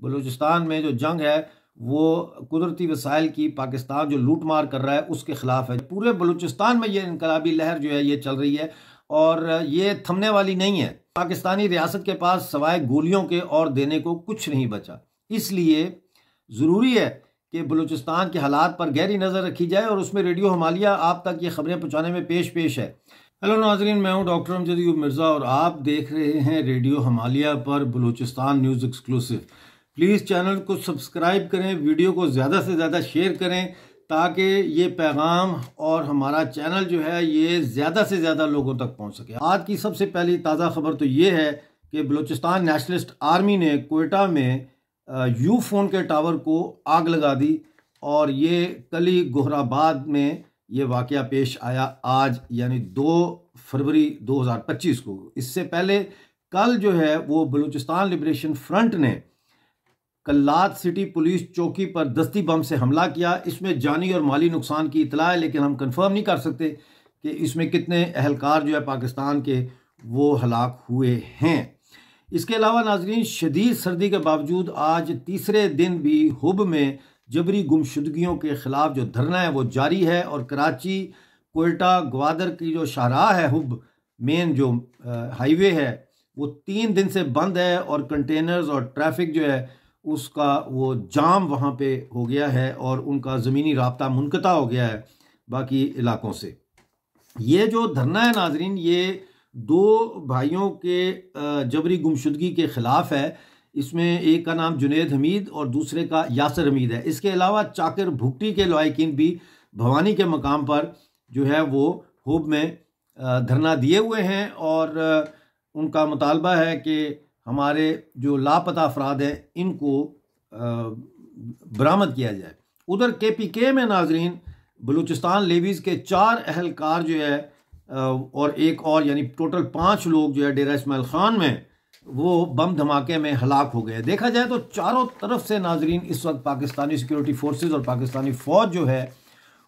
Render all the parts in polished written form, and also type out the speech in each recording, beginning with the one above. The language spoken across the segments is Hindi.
बलूचिस्तान में जो जंग है वो कुदरती वसाइल की पाकिस्तान जो लूट मार कर रहा है उसके ख़िलाफ़ है। पूरे बलूचिस्तान में ये इनकलाबी लहर जो है ये चल रही है और ये थमने वाली नहीं है। पाकिस्तानी रियासत के पास सवाए गोलियों के और देने को कुछ नहीं बचा। इसलिए ज़रूरी है कि बलूचिस्तान के हालात पर गहरी नज़र रखी जाए और उसमें रेडियो हिमालय आप तक ये खबरें पहुँचाने में पेश है। हेलो नाजरीन, मैं हूँ डॉक्टर अमजद अयूब मिर्ज़ा और आप देख रहे हैं रेडियो हिमालय पर Balochistan news exclusive. Please channel को सब्सक्राइब करें, वीडियो को ज़्यादा से ज़्यादा शेयर करें ताकि ये पैगाम और हमारा चैनल जो है ये ज़्यादा से ज़्यादा लोगों तक पहुँच सके। आज की सबसे पहली ताज़ा खबर तो ये है कि बलूचिस्तान नेशनलिस्ट आर्मी ने क्वेटा में यू फोन के टावर को आग लगा दी और ये कली गोहराबाद में ये वाक़या पेश आया आज यानी 2 फरवरी 2025 को। इससे पहले कल जो है वो बलूचिस्तान लिबरेशन फ्रंट ने कल्लात सिटी पुलिस चौकी पर दस्ती बम से हमला किया। इसमें जानी और माली नुकसान की इतला है, लेकिन हम कंफर्म नहीं कर सकते कि इसमें कितने अहलकार जो है पाकिस्तान के वो हलाक हुए हैं। इसके अलावा नाजरीन, शदीद सर्दी के बावजूद आज तीसरे दिन भी हुब में जबरी गुमशुदगियों के ख़िलाफ़ जो धरना है वो जारी है और कराची कोयटा ग्वादर की जो शाहराह है हुब मेन जो हाईवे है वो 3 दिन से बंद है और कंटेनर्स और ट्रैफिक जो है उसका वो जाम वहाँ पे हो गया है और उनका ज़मीनी राब्ता मुनक़ता हो गया है बाकी इलाकों से। ये जो धरना है नाजरीन, ये 2 भाइयों के जबरी गुमशुदगी के ख़िलाफ़ है। इसमें एक का नाम जुनेद हमीद और दूसरे का यासर हमीद है। इसके अलावा चाकर भुगटी के लवाकिन भी भवानी के मकाम पर जो है वो हुब में धरना दिए हुए हैं और उनका मुतालबा है कि हमारे जो लापता अफराद हैं इनको बरामद किया जाए। उधर KPK में नाजरीन बलूचिस्तान लेवीज़ के 4 अहलकार जो है और एक और यानी टोटल 5 लोग जो है डेरा इस्माइल खान में वो बम धमाके में हलाक हो गए। देखा जाए तो चारों तरफ से नाजरीन इस वक्त पाकिस्तानी सिक्योरिटी फोर्सेस और पाकिस्तानी फ़ौज जो है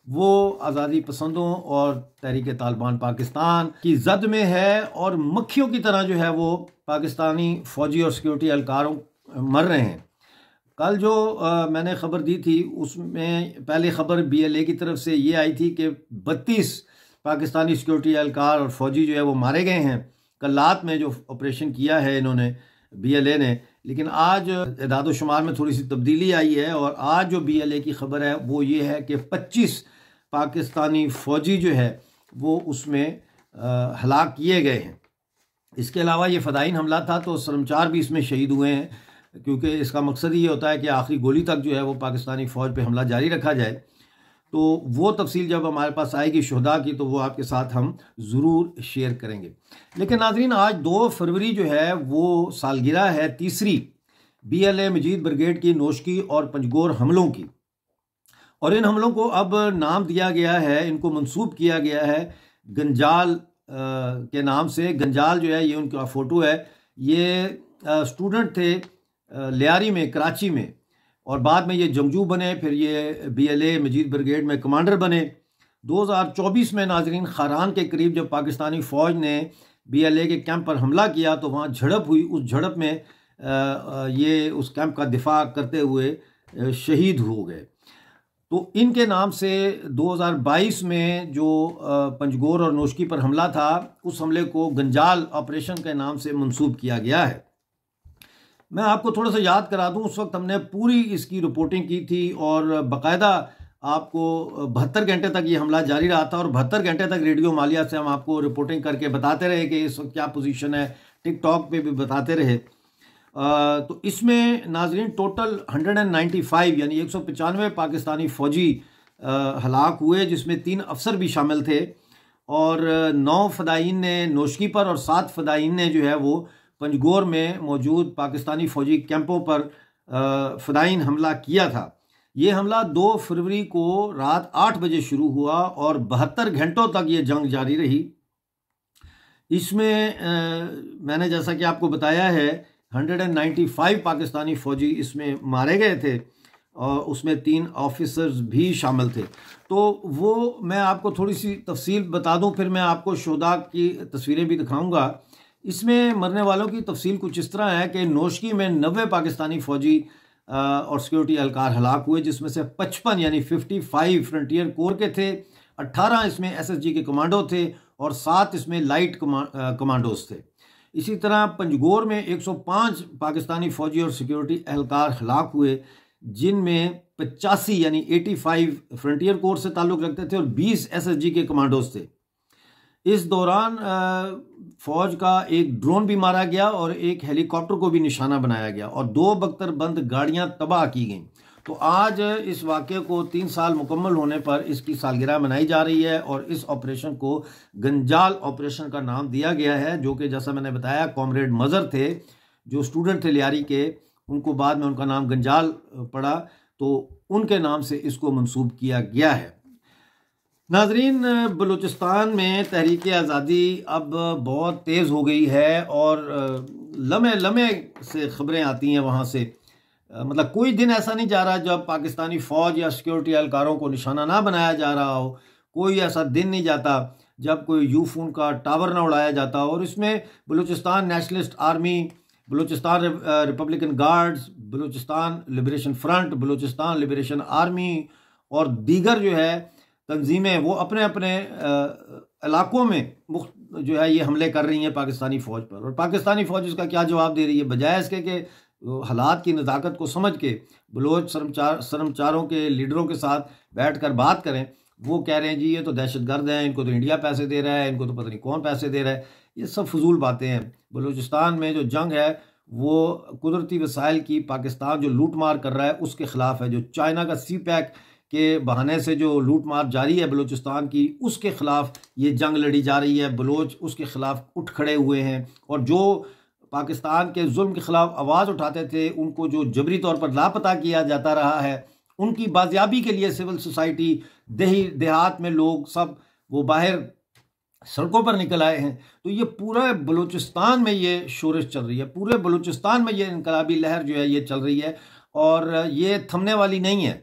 वो आज़ादी पसंदों और तहरीक तालिबान पाकिस्तान की जद में है और मक्खियों की तरह जो है वो पाकिस्तानी फ़ौजी और सिक्योरिटी एहलकारों मर रहे हैं। कल जो मैंने ख़बर दी थी उसमें पहले ख़बर BLA की तरफ से ये आई थी कि 32 पाकिस्तानी सिक्योरिटी एहलकार और फ़ौजी जो है वो मारे गए हैं कल्लात में जो ऑपरेशन किया है इन्होंने BLA ने। लेकिन आज एदाद शुमार में थोड़ी सी तब्दीली आई है और आज जो BLA की ख़बर है वो ये है कि 25 पाकिस्तानी फ़ौजी जो है वो उसमें हलाक किए गए हैं। इसके अलावा ये फ़दाइन हमला था तो सरमचार भी इसमें शहीद हुए हैं, क्योंकि इसका मकसद ये होता है कि आखिरी गोली तक जो है वो पाकिस्तानी फ़ौज पे हमला जारी रखा जाए। तो वो तफसील जब हमारे पास आएगी शुहदा की तो वो आपके साथ हम ज़रूर शेयर करेंगे। लेकिन नाजरीन, आज 2 फरवरी जो है वो सालगिरह है तीसरी BLA मजीद ब्रिगेड की नोशकी और पंजगोर हमलों की, और इन हमलों को अब नाम दिया गया है, इनको मंसूब किया गया है गंजाल के नाम से। गंजाल जो है ये उनका फ़ोटो है, ये स्टूडेंट थे लियारी में कराची में और बाद में ये जंगजू बने, फिर ये BLA मजीद ब्रिगेड में कमांडर बने। 2024 में नाजरीन खारान के करीब जब पाकिस्तानी फ़ौज ने BLA के कैंप पर हमला किया तो वहाँ झड़प हुई। उस झड़प में ये उस कैंप का दिफा करते हुए शहीद हो गए। तो इनके नाम से 2022 में जो पंजगोर और नोशकी पर हमला था उस हमले को गंजाल ऑपरेशन के नाम से मंसूब किया गया है। मैं आपको थोड़ा सा याद करा दूं, उस वक्त हमने पूरी इसकी रिपोर्टिंग की थी और बाकायदा आपको 72 घंटे तक ये हमला जारी रहा था और 72 घंटे तक रेडियो हिमालय से हम आपको रिपोर्टिंग करके बताते रहे कि इस वक्त क्या पोजीशन है। टिकटॉक पे भी बताते रहे। तो इसमें नाजरीन टोटल 195 यानी 195 पाकिस्तानी फ़ौजी हलाक हुए, जिसमें 3 अफसर भी शामिल थे और 9 फ़दाइन ने नोशकी पर और 7 फ़दाइन ने जो है वो पंजगोर में मौजूद पाकिस्तानी फ़ौजी कैंपों पर फ़दाइन हमला किया था। ये हमला 2 फरवरी को रात 8 बजे शुरू हुआ और 72 घंटों तक ये जंग जारी रही। इसमें मैंने जैसा कि आपको बताया है 195 पाकिस्तानी फ़ौजी इसमें मारे गए थे और उसमें 3 ऑफिसर्स भी शामिल थे। तो वो मैं आपको थोड़ी सी तफसील बता दूं, फिर मैं आपको शोधा की तस्वीरें भी दिखाऊंगा। इसमें मरने वालों की तफसील कुछ इस तरह है कि नोशकी में 90 पाकिस्तानी फ़ौजी और सिक्योरिटी एहलकार हलाक हुए, जिसमें से 55 यानी 55 फ्रंटियर कोर के थे, 18 इसमें SSG के कमांडो थे और 7 इसमें लाइट कमांडोज थे। इसी तरह पंजगोर में 105 पाकिस्तानी फौजी और सिक्योरिटी एहलकार हलाक हुए, जिनमें 85 यानी 85 फ्रंटियर कोर से ताल्लुक़ रखते थे और 20 SSG के कमांडोज थे। इस दौरान फौज का एक ड्रोन भी मारा गया और एक हेलीकॉप्टर को भी निशाना बनाया गया और 2 बख्तरबंद गाड़ियां तबाह की गईं। तो आज इस वाक़े को 3 साल मुकम्मल होने पर इसकी सालगिरह मनाई जा रही है और इस ऑपरेशन को गंजाल ऑपरेशन का नाम दिया गया है, जो कि जैसा मैंने बताया कॉमरेड मज़र थे जो स्टूडेंट थे लियारी के, उनको बाद में उनका नाम गंजाल पड़ा, तो उनके नाम से इसको मंसूब किया गया है। नाजरीन, बलूचिस्तान में तहरीक आज़ादी अब बहुत तेज़ हो गई है और लम्हे लम्हे से ख़बरें आती हैं वहाँ से। मतलब कोई दिन ऐसा नहीं जा रहा जब पाकिस्तानी फ़ौज या सिक्योरिटी एहलकारों को निशाना ना बनाया जा रहा हो। कोई ऐसा दिन नहीं जाता जब कोई यूफोन का टावर ना उड़ाया जाता हो। और इसमें Balochistan nationalist army, Balochistan Republican guards, Balochistan liberation front, Balochistan liberation army और दीगर जो है तंजीमें वो अपने अपने इलाकों में जो है ये हमले कर रही हैं पाकिस्तानी फ़ौज पर। और पाकिस्तानी फ़ौज इसका क्या जवाब दे रही है? बजाय इसके कि हालात की नज़ाकत को समझ के बलोच शर्मचारों के लीडरों के साथ बैठ कर बात करें, वो कह रहे हैं जी ये तो दहशतगर्द हैं, इनको तो इंडिया पैसे दे रहा है, इनको तो पता नहीं कौन पैसे दे रहा है। ये सब फजूल बातें हैं। बलूचिस्तान में जो जंग है वो कुदरती वसाइल की पाकिस्तान जो लूट मार कर रहा है उसके ख़िलाफ़ है। जो चाइना का CPEC के बहाने से जो लूट मार जारी है बलूचिस्तान की, उसके ख़िलाफ़ ये जंग लड़ी जा रही है। बलोच उसके ख़िलाफ़ उठ खड़े हुए हैं और जो पाकिस्तान के जुल्म के ख़िलाफ़ आवाज़ उठाते थे उनको जो जबरी तौर पर लापता किया जाता रहा है, उनकी बाजियाबी के लिए सिविल सोसाइटी, देहात में लोग सब वो बाहर सड़कों पर निकल आए हैं। तो ये पूरा बलूचिस्तान में ये शोरश चल रही है, पूरे बलूचिस्तान में ये इनकलाबी लहर जो है ये चल रही है और ये थमने वाली नहीं है,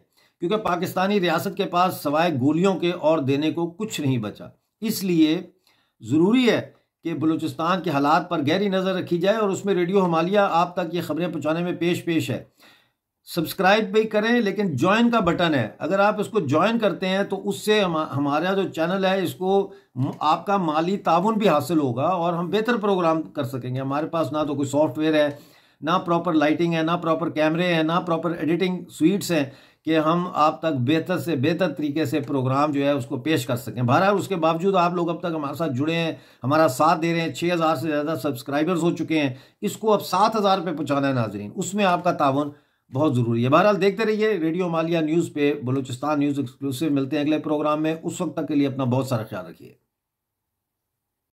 क्योंकि पाकिस्तानी रियासत के पास सवाए गोलियों के और देने को कुछ नहीं बचा। इसलिए ज़रूरी है कि बलूचिस्तान के हालात पर गहरी नज़र रखी जाए और उसमें रेडियो हिमालय आप तक ये ख़बरें पहुँचाने में पेश है। सब्सक्राइब भी करें, लेकिन ज्वाइन का बटन है, अगर आप इसको ज्वाइन करते हैं तो उससे हमारा जो चैनल है इसको आपका माली ताउन भी हासिल होगा और हम बेहतर प्रोग्राम कर सकेंगे। हमारे पास ना तो कोई सॉफ्टवेयर है, ना प्रॉपर लाइटिंग है, ना प्रॉपर कैमरे हैं, ना प्रॉपर एडिटिंग स्वीट्स हैं कि हम आप तक बेहतर से बेहतर तरीके से प्रोग्राम जो है उसको पेश कर सकें। बहरहाल उसके बावजूद आप लोग अब तक हमारे साथ जुड़े हैं, हमारा साथ दे रहे हैं। 6000 से ज़्यादा सब्सक्राइबर्स हो चुके हैं। इसको अब 7000 पे पहुँचाना है नाजरीन, उसमें आपका ताउन बहुत ज़रूरी है। बहरहाल देखते रहिए रेडियो हिमालय न्यूज़ पे, बलूचिस्तान न्यूज़ एक्सक्लूसिव। मिलते हैं अगले प्रोग्राम में, उस वक्त तक के लिए अपना बहुत सारा ख्याल रखिए।